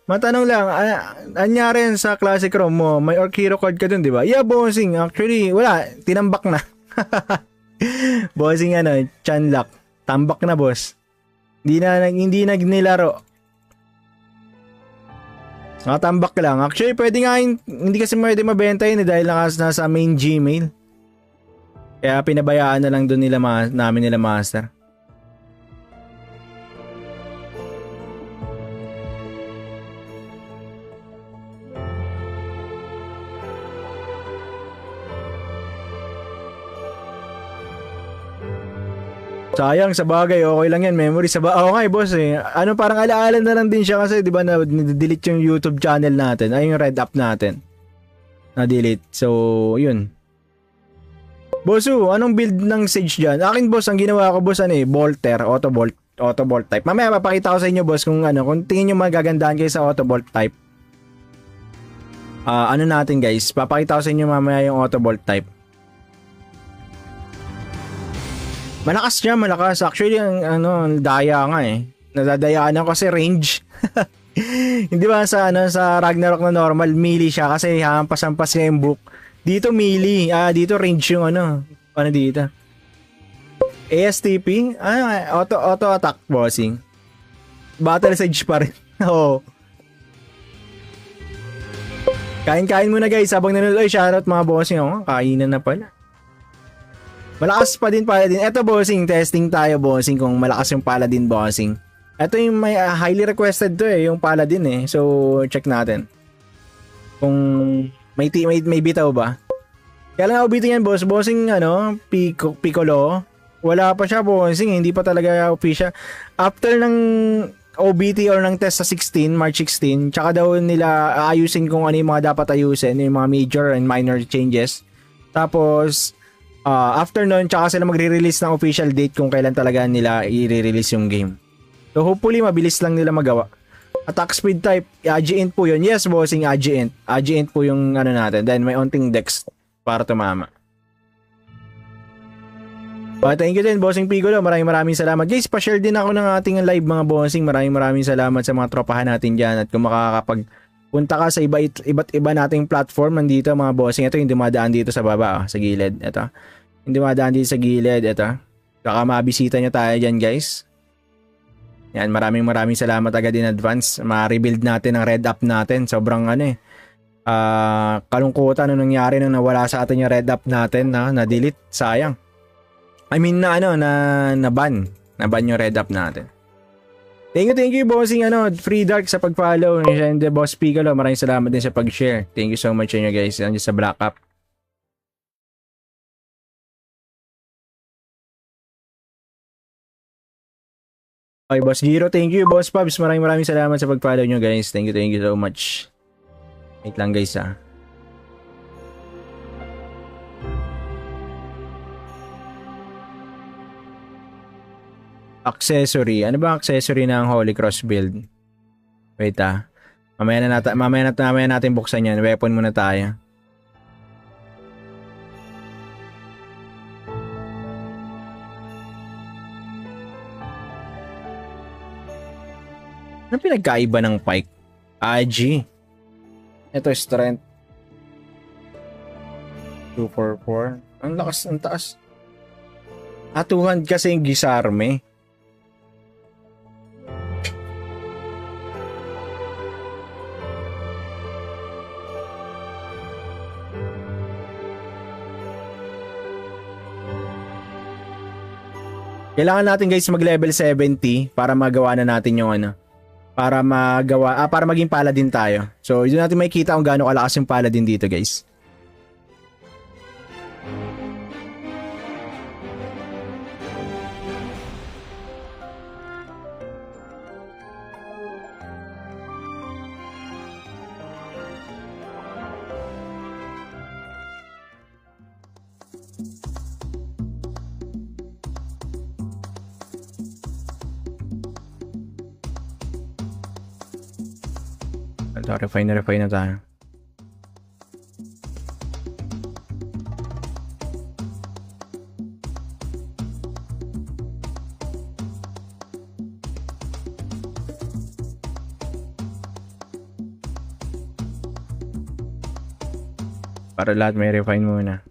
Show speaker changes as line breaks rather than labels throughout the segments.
Matanong lang, anyari yan sa Classic ROM mo, may Orc Hero card ka dun, di ba? Yeah, bossing. Actually, wala. Tinambak na. Bossing Chanlock. Tambak na, boss. Hindi nilaro. Nakatambak lang. Actually, pwede nga hindi kasi pwede mabenta yun dahil nasa main Gmail. Kaya pinabayaan na lang doon namin nila master. Sayang, sa bagay, okay lang yan, memory sa bagay. Okay, boss parang alaala na lang din siya kasi 'di ba na-delete yung YouTube channel natin, ay yung Red App natin. Na-delete. So, yun. Bossu, anong build ng Sage diyan? Akin, boss, ang ginawa ko, boss, Bolter, auto bolt type. Mamaya papakita ko sa inyo, boss, kung tingin niyo magagandaan kayo sa auto bolt type. Natin, guys, papakita ko sa inyo mamaya yung auto bolt type. Malakas siya, malakas. Actually, daya nga Nadadayaan ako kasi range. Hindi ba sa Ragnarok na normal, melee siya kasi hampas-hampas niya yung book. Dito melee, dito range yung dito. ASTP, auto attack bossing. Battle Sage pa rin. Oo. Kain-kain muna, guys, habang nanonood. Ay, shoutout mga bossing. Kainan na pala. Malakas pa din Paladin. Eto, bossing, testing tayo, bossing, kung malakas yung Paladin, bossing. Eto yung may highly requested to yung Paladin So, check natin. Kung may bitaw ba. Kaya lang bitaw yan, boss. Bossing, Piccolo. Wala pa siya, bossing. Hindi pa talaga official. After ng OBT or ng test sa 16, March 16, tsaka daw nila aayusin kung ano yung mga dapat ayusin, yung mga major and minor changes. Tapos, after nun, tsaka sila magre-release ng official date kung kailan talaga nila i-release yung game. So hopefully, mabilis lang nila magawa. Attack speed type, Agi-int po yun. Yes, bossing, Agi-int. Agi-int po yung natin. Then may onting dex para tumama. Thank you din, bossing Piccolo. Maraming salamat. Guys, pa-share din ako ng ating live, mga bossing. Maraming salamat sa mga tropahan natin dyan. At kung punta ka sa iba't iba nating platform nandito, mga bossing. Ito yung dumadaan dito sa baba, sa gilid. Ito. Yung dumadaan dito sa gilid. Ito. Saka mabisita nyo tayo dyan, guys. Yan, maraming salamat agad in advance. Ma-rebuild natin ang Red App natin. Sobrang kalungkutan nung nangyari nung nawala sa atin yung Red App natin na-delete. Sayang. I mean na-ban. Na-ban yung Red App natin. Thank you, bossing Free Dark sa pag-follow. And Boss Piccolo, maraming salamat din sa pag-share. Thank you so much inyo, guys. Nandiyan sa Black App. Okay, Boss Giro, thank you. Boss Pubs, maraming salamat sa pag-follow nyo, guys. Thank you so much. Wait lang, guys, Accessory. Ano ba accessory ng Holy Cross build? Wait mamaya natin buksan yan. Weapon muna tayo. Ano pinagkaiba ng pike? IG. Ito strength. 244. Ang lakas, ang taas. 200 kasi yung gisarme. Kailangan natin, guys, mag-level 70 para magawa na natin yung para maging paladin tayo. So, doon natin makikita kung gaano kalakas yung paladin dito, guys. Refine na tayo. Para lahat may refine muna.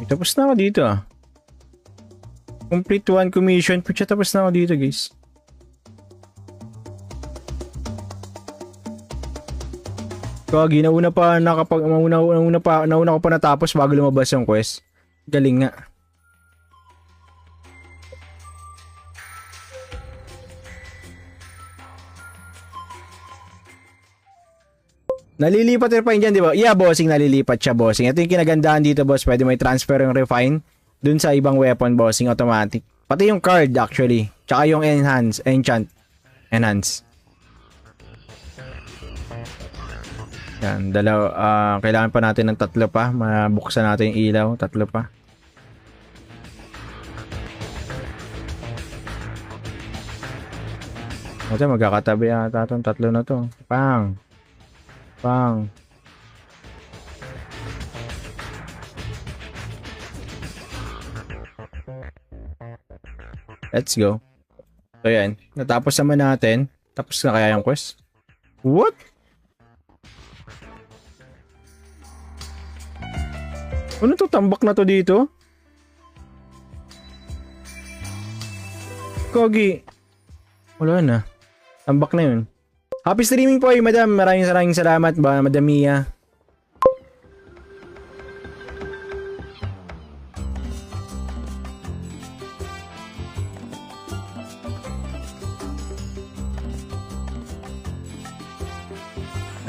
Tapos na ako dito ah. Complete 1 commission. Pucha, tapos na ako dito guys. Kagi, nauna ko pa natapos bago lumabas yung quest. Galing nga. Nalilipat yung refine dyan, di ba? Yeah, bossing, nalilipat siya, bossing. Ito yung kinagandahan dito, boss. Pwede may transfer yung refine dun sa ibang weapon, bossing, automatic. Pati yung card, actually. Tsaka yung enchant. Enhance. Yan, kailangan pa natin ng 3 pa. Mabuksan natin yung ilaw, 3 pa. Ito, magkakatabi ata itong 3 na to. Pang. Let's go. So yan, natapos naman natin. Tapos na kaya yung quest? What? Ano to? Tambak na to dito? Kogi. Wala na. Tambak na yun. Happy streaming po madam. Maraming salamat ba, Madam Mia.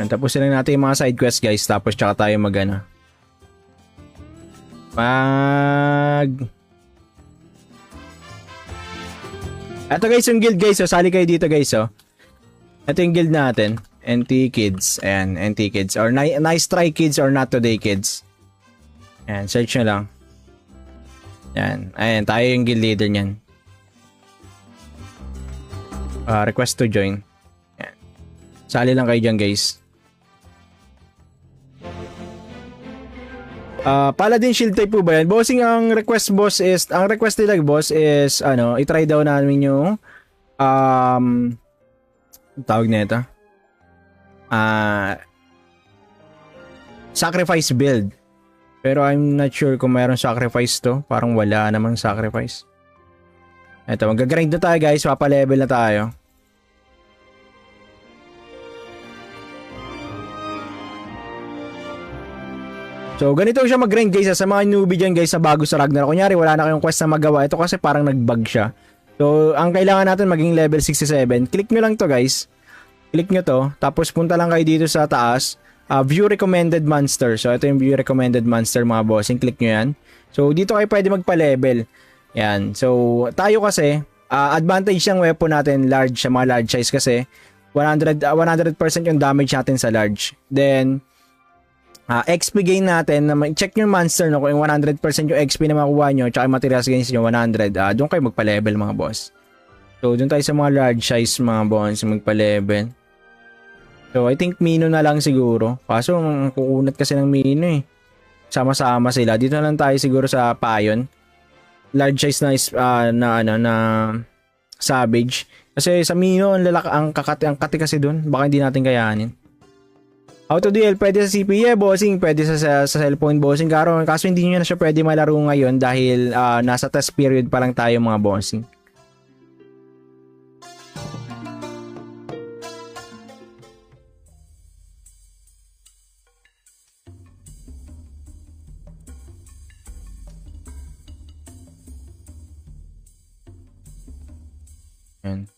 Tapusin lang natin yung mga side quest guys. Tapos tsaka tayo Ito guys yung guild guys. So, sali kayo dito guys. Oh. Ito yung guild natin. NT Kids. Ayan, NT Kids. Or Nice Try Kids or Not Today Kids. Ayan, search nyo lang. Ayan, tayo yung guild leader nyan. Request to join. Ayan. Sali lang kayo dyan guys. Paladin shield type po ba yan? Bossing, ang request nila boss is i-try daw namin yung tawag na ito sacrifice build, pero I'm not sure kung mayroong sacrifice to. Parang wala namang sacrifice. Eto, mag-grind na tayo guys, papa-level na tayo. So, ganito siya mag-grind guys. Sa mga newbie dyan guys na bago sa Ragnarok. Kunyari, wala na kayong quest na magawa. Ito kasi parang nag-bug siya. So, ang kailangan natin maging level 67. Click nyo lang to guys. Click nyo to. Tapos punta lang kayo dito sa taas. View recommended monster. So, ito yung view recommended monster mga bossing. Click nyo yan. So, dito kayo pwede magpa-level. Yan. So, tayo kasi, advantage ng weapon natin large sa mga large size kasi 100% yung damage natin sa large. Then, XP gain natin, check nyo yung monster no, kung yung 100% yung XP na makuha nyo tsaka yung materials gains nyo 100, doon kayo magpa-level mga boss. So doon tayo sa mga large size mga boss magpa-level. So I think Mino na lang siguro, kaso kukunat kasi ng Mino eh, sama-sama sila. Dito na lang tayo siguro sa Payon, large size na Savage, kasi sa Mino ang kati kasi doon, baka hindi natin kayanin. Auto DL pwede sa CPU, bossing, pwede sa cellphone bossing karon. Kaso hindi niyo na siya pwede malaro ngayon dahil nasa test period pa lang tayo mga bossing. Yan.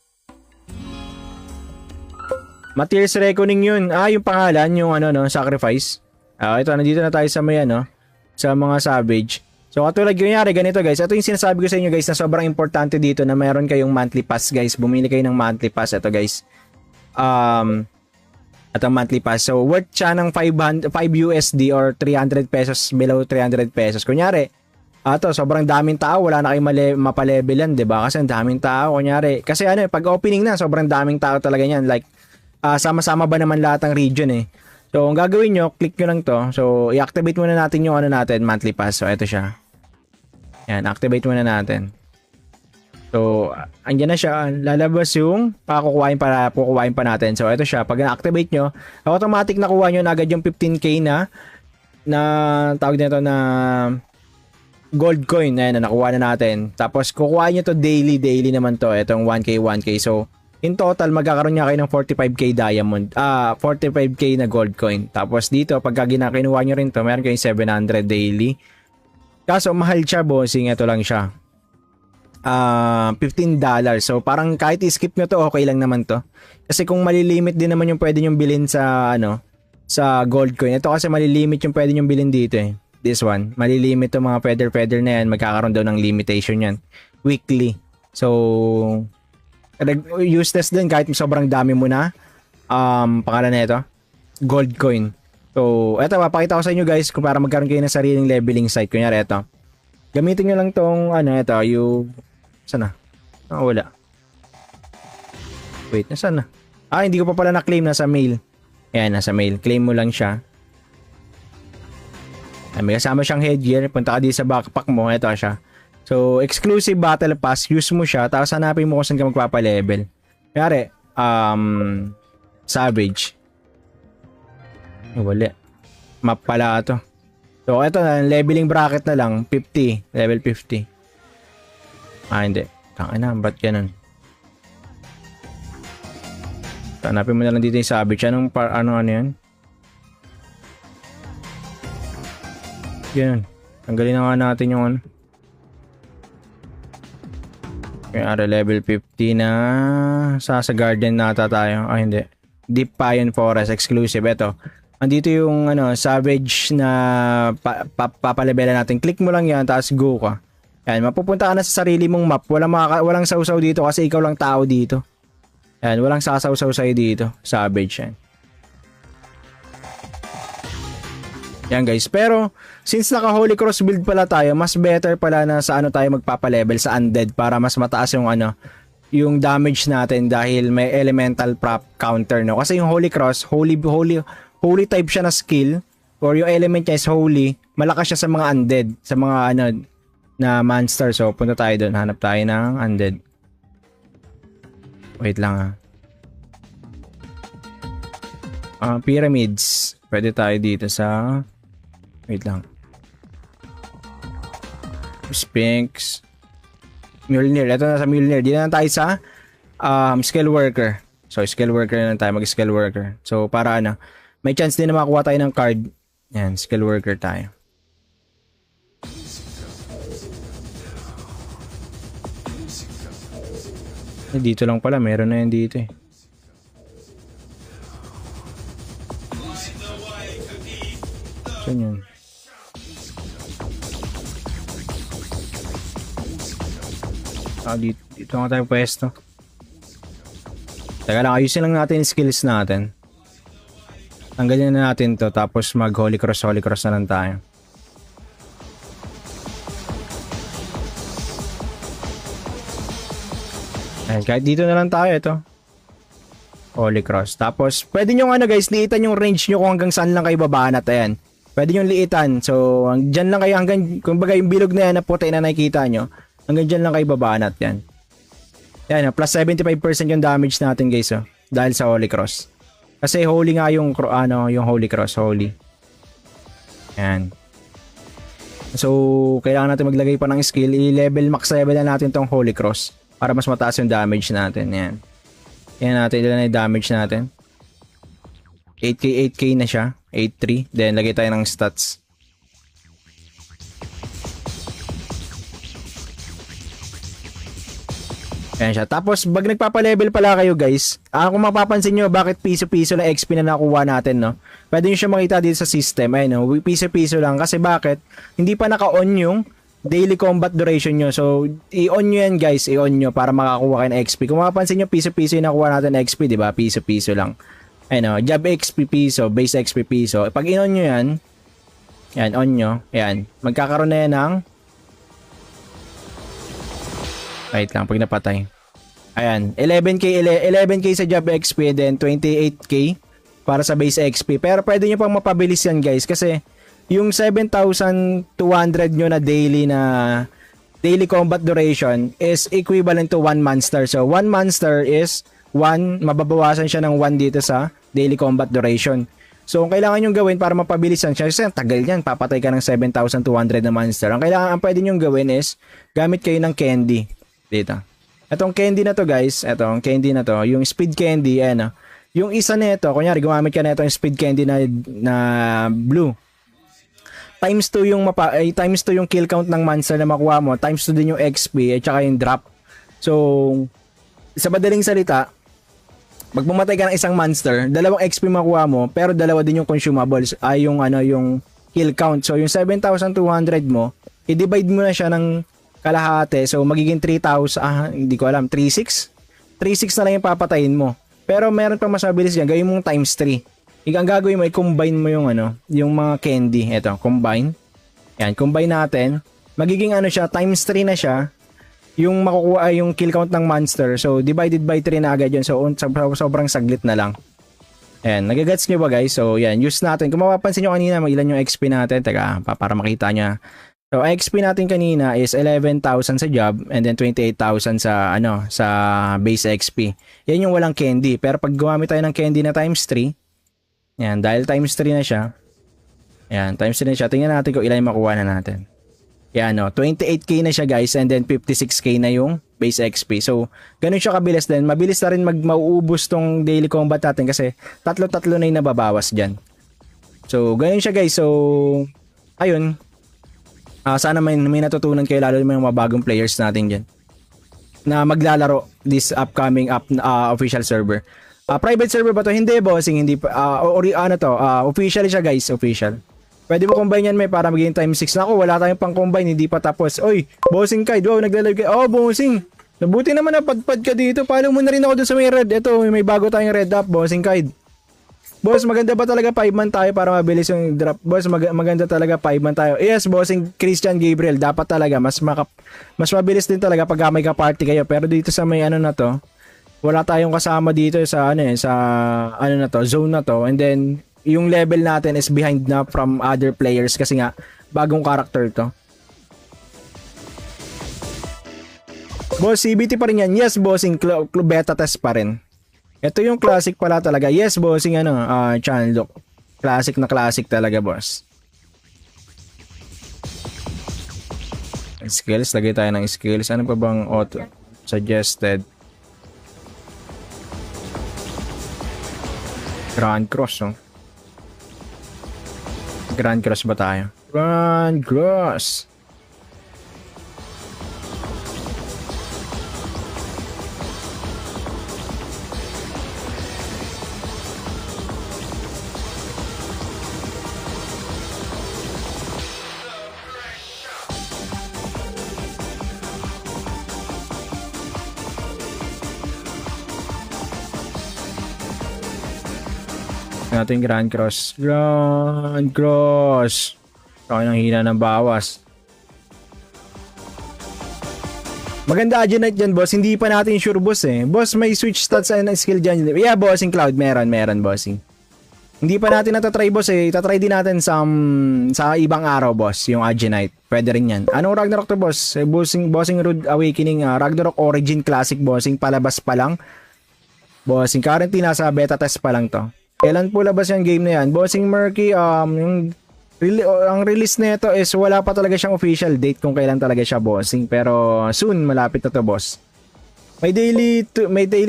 Materials Reckoning yun. Yung pangalan, yung sacrifice. Ito, nandito na tayo sa sa mga savage. So, katulad kunyari, ganito guys. Ito yung sinasabi ko sa inyo guys na sobrang importante dito na meron kayong monthly pass guys. Bumili kayo ng monthly pass. Ito guys. At ang monthly pass. So, worth siya ng 5 USD or 300 pesos, below 300 pesos. Kunyari, sobrang daming tao, wala na kayong mapalevelan, diba? Kasi ang daming tao, kunyari. Kasi pag opening na, sobrang daming tao talaga yan. Like, sama-sama ba naman lahat ng region eh. So, ang gagawin nyo, click nyo lang to. So, i-activate muna natin yung natin, monthly pass. So, ito siya. Yan, activate muna natin. So, andyan na siya. Lalabas yung kukuhain pa natin. So, ito siya. Pag na-activate nyo, automatic nakuha nyo na agad yung 15k na tawag nito na gold coin. Ayan, na nakuha na natin. Tapos, kukuha nyo to daily. Daily naman to. Itong 1k, 1k. So, in total, magkakaroon niya kayo ng 45k diamond. 45k na gold coin. Tapos, dito, pagka kinuha nyo rin to, meron kayong 700 daily. Kaso, mahal siya, bossing. Ito lang siya. $15. So parang kahit i-skip nyo to, okay lang naman to. Kasi kung malilimit din naman yung pwede nyong bilhin sa sa gold coin. Ito kasi malilimit yung pwede nyong bilhin dito eh. This one, malilimit to mga feather na yan, magkakaroon daw ng limitation yan. Weekly. So useless din kahit sobrang dami mo na pangalan na ito, gold coin. So eto, papakita ko sa inyo guys kung para magkaroon kayo ng sariling leveling site. Kunyari ito. Gamitin nyo lang tong ito, yung sana? Wala. Wait, nasaan na? Hindi ko pa pala na-claim, nasa mail. Ayan, nasa mail. Claim mo lang siya. May kasama siyang headgear. Punta ka dito sa backpack mo. Ito siya. So, exclusive battle pass. Use mo siya. Tapos hanapin mo kung saan ka magpapa-level. Kaya Savage. Wala. Map pala ito. So, ito na. Leveling bracket na lang. 50. Level 50. Hindi. Tangina, ba't ganun? Hanapin mo na lang dito yung Savage. Anong ano yan? Ganun. Tanggalin na nga natin yung ano. Kaya level 50 na. Sa garden nata tayo. Hindi. Deep Pine Forest. Exclusive. Ito. Andito yung Savage na papalebela natin. Click mo lang yan. Tapos go ka. Yan, mapupunta ka na sa sarili mong map. Walang sausaw dito kasi ikaw lang tao dito. Yan, walang sasaw-saw sa'yo dito. Savage yan. Yan guys. Pero, since naka Holy Cross build pala tayo, mas better pala na sa tayo magpapalevel sa undead para mas mataas yung yung damage natin dahil may elemental prop counter, no? Kasi yung Holy Cross, holy type siya na skill or yung element niya is holy. Malakas siya sa mga undead, sa mga na monster. So, punta tayo doon. Hanap tayo ng undead. Wait lang pyramids. Pwede tayo dito sa... Wait lang. Sphinx. Mjolnir. Ito na sa Mjolnir. Dito na tayo sa skill worker. So, skill worker na lang tayo. Mag-skill worker. So, para may chance din na makakuha tayo ng card. Yan. Skill worker tayo. Dito lang pala, meron na yan dito eh. Saan yun? Dito nga tayo pwesto. Teka lang, ayusin lang natin yung skills natin. Tanggalin na natin to, tapos mag Holy Cross na lang tayo. Ayan, kahit dito na lang tayo, ito. Holy Cross. Tapos, pwede nyo guys, liitan yung range nyo kung hanggang saan lang kayo babanat. Ayan. Pwede nyo liitan. So, dyan lang kayo hanggang, kumbaga yung bilog na yan na puti na nakikita nyo, hanggang dyan lang kayo babanat. Yan. Yan, plus 75% yung damage natin guys, dahil sa Holy Cross. Kasi holy nga yung, yung Holy Cross, holy. Yan. So, kailangan natin maglagay pa ng skill. Max level na natin tong Holy Cross. Para mas mataas yung damage natin. Yan. Yan natin. Ilan na yung damage natin. 8k na siya. 8.3. Then, lagay tayo ng stats. Ayan siya. Tapos, pag nagpapalevel pala kayo guys, kung mapapansin nyo, bakit piso-piso na XP na nakuha natin, no? Pwede nyo siya makita dito sa system. Ayun, no? Piso-piso lang. Kasi bakit? Hindi pa naka-on yung daily combat duration nyo. So, i-on nyo yan guys. I-on nyo para makakuha kayo ng XP. Kung mapapansin nyo, piso-piso yung nakuha natin XP, diba? Piso-piso lang. Ayun, no? Job XP piso, base XP piso. Pag in-on nyo yan, yan, on nyo. Yan. Magkakaroon na yan ng wait lang, pag napatay. Ayan, 11k sa job XP, then 28k para sa base XP. Pero pwede nyo pang mapabilis yan guys, kasi yung 7,200 nyo na daily na daily combat duration is equivalent to 1 monster. So 1 monster is 1, mababawasan siya ng 1 dito sa daily combat duration. So, ang kailangan nyo gawin para mapabilisan siya, kasi tagal yan, papatay ka ng 7,200 na monster. Ang pwede nyo gawin is, gamit kayo ng candy. Dito. Itong candy na to guys, itong candy na to, yung speed candy, ayan. Yung isa na ito, kunyari, gumamit ka na ito yung speed candy na blue. Times 2 yung kill count ng monster na makuha mo, times 2 din yung XP, at saka yung drop. So, sa madaling salita, pag pumatay ka ng isang monster, 2 XP makuha mo, pero 2 din yung consumables, ay yung kill count. So yung 7,200 mo, i-divide mo na siya ng kalahati. So magiging 3,000, hindi ko alam, 3,600? 3,600 na lang yung papatayin mo. Pero meron pa mas mabilis yan, gawin mong times 3. Ang gagawin mo, i-combine mo yung yung mga candy. Ito, combine. Yan, combine natin. Magiging siya, times 3 na siya. Yung makukuha ay yung kill count ng monster. So, divided by 3 na agad yun. So, sobrang saglit na lang. Ayan, nagagets nyo ba guys? So, yan, use natin. Kung mapapansin nyo kanina, ilan yung XP natin. Teka, para makita nyo. So, ang XP natin kanina is 11,000 sa job and then 28,000 sa, sa base XP. Yan yung walang candy. Pero pag gumamit tayo ng candy na times 3, yan, dahil times 3 na siya, yan, times 3 na siya, tingnan natin kung ilan yung makuha na natin. Yan 28k na siya guys and then 56k na yung base XP. So, ganun siya kabilis din. Mabilis na rin mauubos tong daily combat natin kasi tatlo-tatlo na yung nababawas dyan. So, ganun siya guys. So, ayun. Sana may natutunan kayo lalo yung mga bagong players natin dyan na maglalaro this upcoming official server. Private server ba to? Hindi bossing, hindi pa. Official siya guys, official. Pwede mo combine yan may para maging times 6 na ako. Wala tayong pang combine, hindi pa tapos. Oy, bossing Kyd, wow, nagla-live ka. Oh, bossing. Nabuti naman napadpad ka dito. Follow mo na rin ako dun sa may red. Ito, may bago tayong red up, bossing Kyd. Boss, maganda ba talaga 5-man tayo para mabilis yung drop? Boss, maganda talaga 5-man tayo. Yes, bossing Christian Gabriel, dapat talaga mas mabilis din talaga pag may ka-party kayo. Pero dito sa may na to, wala tayong kasama dito sa na to, zone na to. And then yung level natin is behind na from other players kasi nga bagong character to. Boss, CBT pa rin yan. Yes, bossing, beta test pa rin. Ito yung classic pala talaga. Yes, bossing channel look. Classic na classic talaga, boss. Skills, lagay tayo ng skills. Ano pa bang auto suggested? Grand Cross, oh. Grand Cross ba tayo? Grand Cross. Natin Grand Cross. Grand Cross. Okay nang hina ng bawas. Maganda Agenite dyan, boss. Hindi pa natin sure, boss eh. Boss, may switch stats and skill dyan. Yeah, bossing Cloud. Meron, bossing. Hindi pa natin natatry, boss eh. Itatry din natin sa ibang araw, boss. Yung Agenite. Pwede rin yan. Anong Ragnarok to, boss? Bossing Rude Awakening. Ragnarok Origin Classic, bossing. Palabas pa lang. Bossing. Currently, nasa beta test pa lang to. Kailan po labas yung game na yan? Bossing Murky, ang release nito is wala pa talaga siyang official date kung kailan talaga siya, bossing. Pero soon, malapit na to, boss. May daily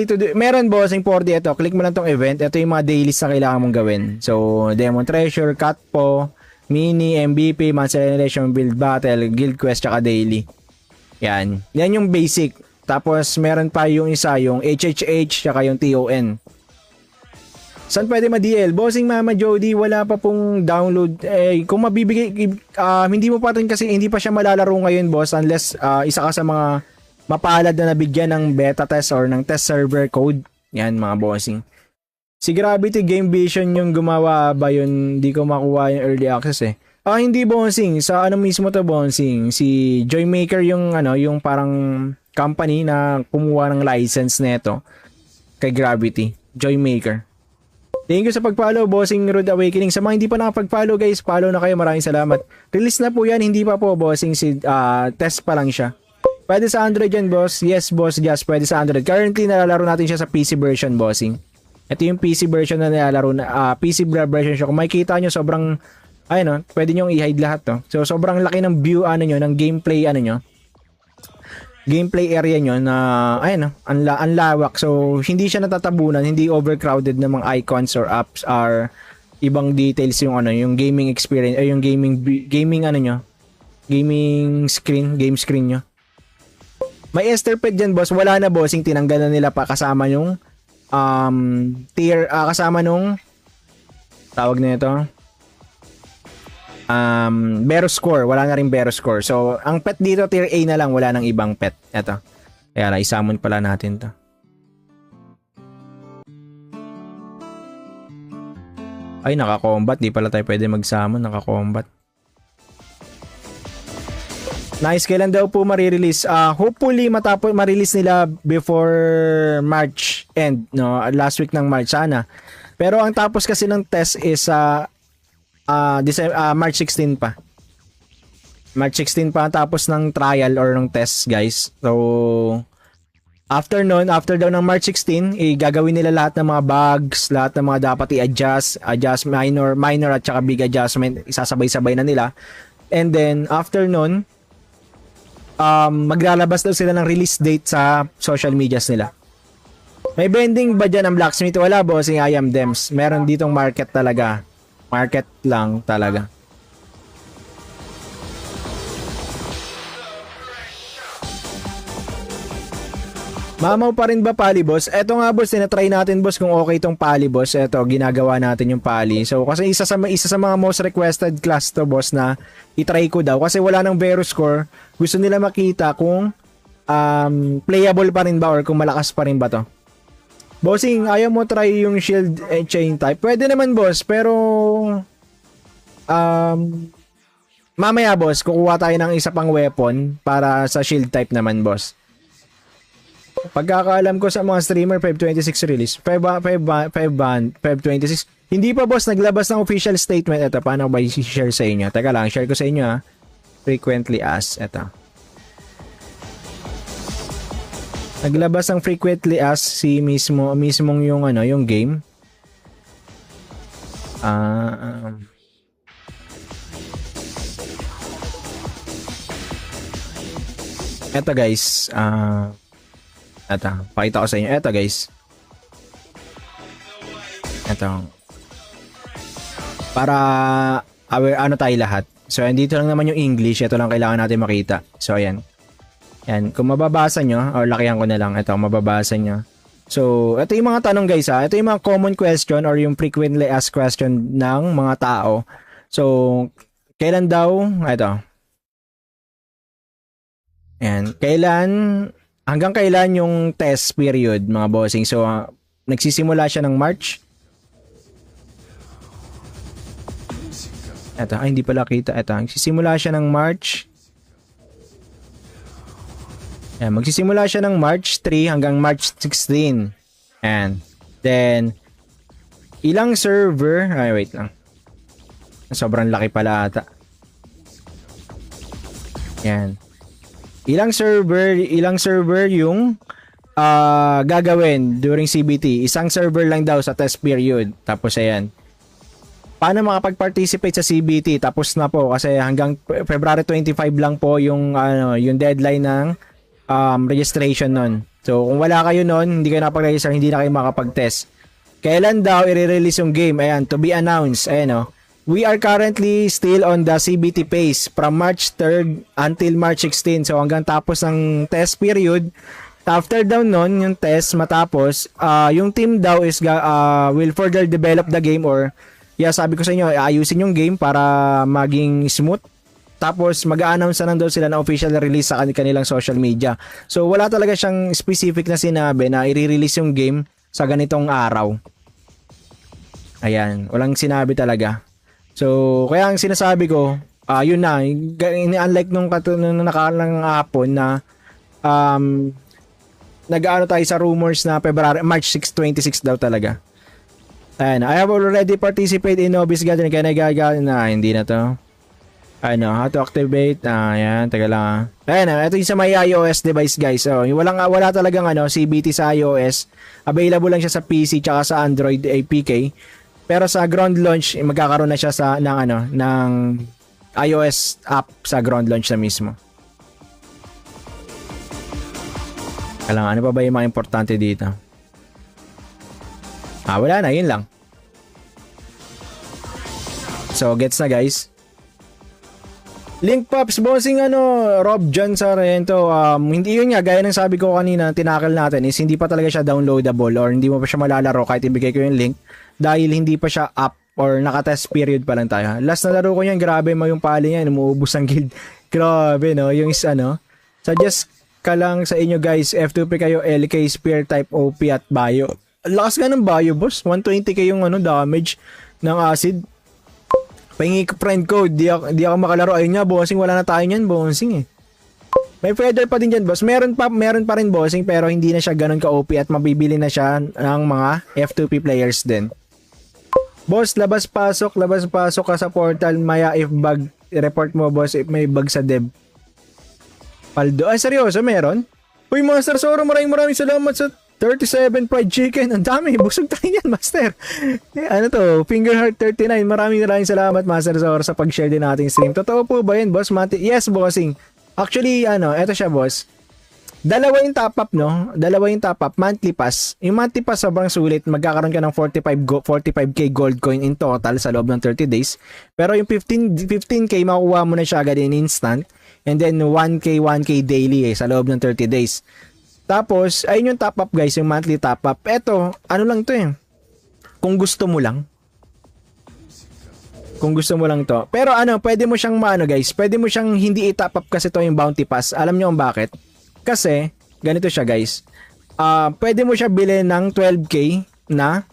to do. Meron, bossing 4D ito. Click mo lang tong event. Ito yung mga dailies na kailangan mong gawin. So, Demon Treasure, Catpo, Mini, MVP, Monster Generation, Build Battle, Guild Quest, tsaka Daily. Yan. Yan yung basic. Tapos, meron pa yung isa, yung HHH, tsaka yung TON. Saan pwede ma-DL? Bossing Mama Jody, wala pa pong download. Kung mabibigay, hindi mo pa rin kasi, hindi pa siya malalaro ngayon, boss, unless isa ka sa mga mapalad na nabigyan ng beta test or ng test server code. Yan, mga bossing. Si Gravity Game Vision yung gumawa ba yun? Hindi ko makuha yung early access eh. Hindi, bossing. Sa mismo to, bossing? Si Joymaker yung, yung parang company na kumuha ng license nito kay Gravity. Joymaker. Thank you sa pag-follow, Bossing Rude Awakening. Sa mga hindi pa nakapag-follow guys, follow na kayo. Maraming salamat. Release na po yan, hindi pa po, Bossing. Test pa lang siya. Pwede sa Android yan, boss. Yes, boss, yes, pwede sa Android. Currently, nalalaro natin siya sa PC version, Bossing. Ito yung PC version na nilalaro na, PC version siya. Kung makikita nyo, sobrang, ayun, pwede nyo i-hide lahat, to. So, sobrang laki ng view, ng gameplay, gameplay area nyo na, ayun, ang lawak. So, hindi siya natatabunan, hindi overcrowded ng mga icons or apps or ibang details yung gaming experience, ay yung gaming game screen nyo. May Etherpad dyan, boss. Wala na, bossing. Tinanggal na nila pa kasama yung kasama nung tawag na ito. Veroscore, wala na rin Veroscore. So, ang pet dito tier A na lang, wala nang ibang pet. Ito. Kaya isamon pala natin 'to. Ay, naka-combat, di pala tayo pwede mag-summon, naka-combat. Nice, kailan daw po ma-release? Hopefully matapos ma-release nila before March end, no? Last week ng March sana. Pero ang tapos kasi ng test is March 16 pa. March 16 pa tapos ng trial or ng test, guys. So, after daw ng March 16, gagawin nila lahat ng mga bugs, lahat ng mga dapat i-adjust, minor at saka big adjustment, isasabay-sabay na nila. And then, after nun, maglalabas daw sila ng release date sa social medias nila. May vending ba dyan ang blacksmith? Wala, bossing. I am Dems. Meron ditong market talaga. Market lang talaga. Mamaw pa rin ba pali, boss? Eto nga, boss, tinatry natin, boss, kung okay tong pali, boss. Eto, ginagawa natin yung pali. So, kasi isa sa mga most requested class to, boss, na itry ko daw. Kasi wala nang Veroscore. Gusto nila makita kung playable pa rin ba or kung malakas pa rin ba to. Bossing, ayaw mo try yung shield chain type? Pwede naman, boss, pero mamaya, boss, kukuha tayo ng isa pang weapon para sa shield type naman, boss. Pagkakaalam ko sa mga streamer, Feb 26 release. Feb 26. Hindi pa, boss, naglabas ng official statement. Ito, paano ba i-share sa inyo? Teka lang, share ko sa inyo, ha. Frequently asked. Ito. Naglabas ng frequently asked si mismong yung game. Eto, guys. Eto, pakita ko sa inyo. Eto, guys. Eto. Para aware tayo lahat. So, andito lang naman yung English. Ito lang kailangan natin makita. So, ayan. Yan, kung mababasa nyo, or lakihan ko na lang, ito, mababasa nyo. So, ito yung mga tanong, guys, ha. Ito yung mga common question or yung frequently asked question ng mga tao. So, kailan daw, ito. Yan, hanggang kailan yung test period, mga bossing? So, nagsisimula siya ng March. Ito, hindi pala kita. Ito, nagsisimula siya ng March. Ayan, magsisimula siya ng March 3 hanggang March 16. And then, ilang server, wait lang. Sobrang laki pala ata. Ayan. Ilang server yung gagawin during CBT. Isang server lang daw sa test period. Tapos ayan. Paano makapag-participate sa CBT? Tapos na po kasi hanggang February 25 lang po yung deadline ng registration nun. So, kung wala kayo nun, hindi kayo nakapag-register, hindi na kayo makapag-test. Kailan daw i-release yung game? Ayan, to be announced. Ayan, we are currently still on the CBT phase from March 3rd until March 16. So, hanggang tapos ng test period. After daw nun, yung test matapos, yung team daw is will further develop the game or sabi ko sa inyo, ayusin yung game para maging smooth. Tapos mag-a-announce na daw sila na official release sa kanilang social media. So wala talaga siyang specific na sinabi na i-release yung game sa ganitong araw. Ayan, walang sinabi talaga. So kaya ang sinasabi ko, yun na, unlike nung nakaraang hapon na nag-aano tayo sa rumors na March 6, 26 daw talaga. Ayan, I have already participated in Novice Gathering. Kaya nagagawa na, hindi na to. Ano, how to activate. Ayan, taga lang ah. Ayan, ito yung sa may iOS device guys. So, wala talagang CBT sa iOS. Available lang siya sa PC tsaka sa Android APK. Pero sa ground launch, magkakaroon na siya ng iOS app sa ground launch na mismo. Kailangan, ano pa ba yung mga importante dito? Wala na, yun lang. So, gets na guys. Link Pops, bossing Rob John Sarento, hindi yun nga, gaya ng sabi ko kanina, tinakal natin is hindi pa talaga siya downloadable or hindi mo pa siya malalaro kahit ibigay ko yung link dahil hindi pa siya up or naka-test period pa lang tayo. Last na laro ko yan, grabe mo yung pali niya, umuubos ang guild. Grabe no, yung suggest ka lang sa inyo guys, F2P kayo, LK, Spear type, OP at Bio. Lakas nga ng Bio boss, 120k yung damage ng acid. Pahingi ko friend code, di ako makalaro. Ayun nga, bossing, wala na tayo niyan, bossing eh. May feather pa din dyan, boss. Meron pa rin bossing, pero hindi na siya ganun ka-OP at mabibili na siya ng mga F2P players din. Boss, labas-pasok ka sa portal. Maya if bug, report mo, boss, if may bug sa dev. Paldo. Ay, seryoso, meron? Uy, Master Zoro, maraming salamat sa 37 fried chicken. Ang dami. Busog tayo yan, Master. Finger Heart 39. Maraming salamat, Master Zoro, sa pag-share din nating stream. Totoo po ba yun, boss? Yes, bossing. Actually, eto siya, boss. Dalawa yung top up, no? Dalawa yung top up. Monthly pass. Yung monthly pass sobrang sulit. Magkakaroon ka ng 45k gold coin in total sa loob ng 30 days. Pero yung 15k, makukuha mo na siya agad in instant. And then 1k daily sa loob ng 30 days. Tapos, ayun yung top up guys, yung monthly top up. Eto, lang to eh. Kung gusto mo lang. Kung gusto mo lang to. Pero pwede mo siyang guys, pwede mo siyang hindi i-top up kasi to yung bounty pass. Alam niyo kung bakit? Kasi, ganito siya guys. Pwede mo siya bilhin ng 12k na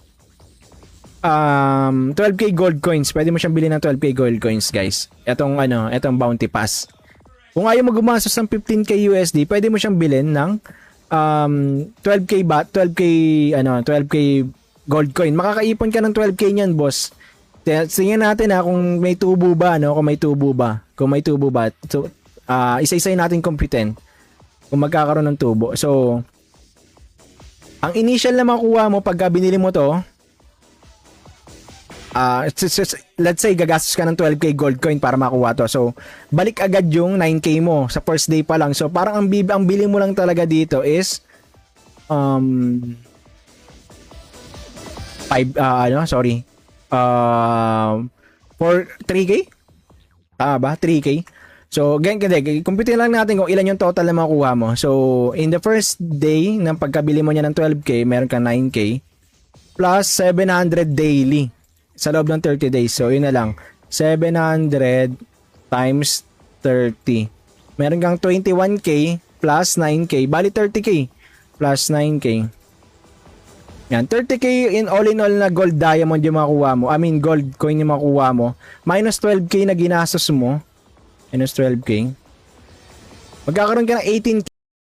12k gold coins. Pwede mo siyang bilhin ng 12k gold coins guys. Etong bounty pass. Kung ayaw mo gumastos ng 15k USD, pwede mo siyang bilhin ng 12k gold coin. Makakaipon ka ng 12k niyan, boss. Tingnan natin kung may tubo ba, Kung may tubo ba. So, isa-isay natin computin kung magkakaroon ng tubo. So, ang initial na makuha mo pagka binili mo to, let's say gagastos ka ng 12k gold coin para makuha to. So, balik agad yung 9k mo sa first day pa lang. So, parang ang bili mo lang talaga dito is 3k? Tama ba? 3k? So, compute lang natin kung ilan yung total na makuha mo. So, in the first day ng pagkabili mo niya ng 12k, meron ka 9k plus 700 daily sa loob ng 30 days. So, yun na lang. 700 times 30. Meron kang 21k plus 9k. Bali 30k plus 9k. Yan. 30k in all na gold diamond yung makuha mo. I mean, gold coin yung makuha mo. Minus 12k na ginastos mo. Minus 12k. Magkakaroon ka ng 18k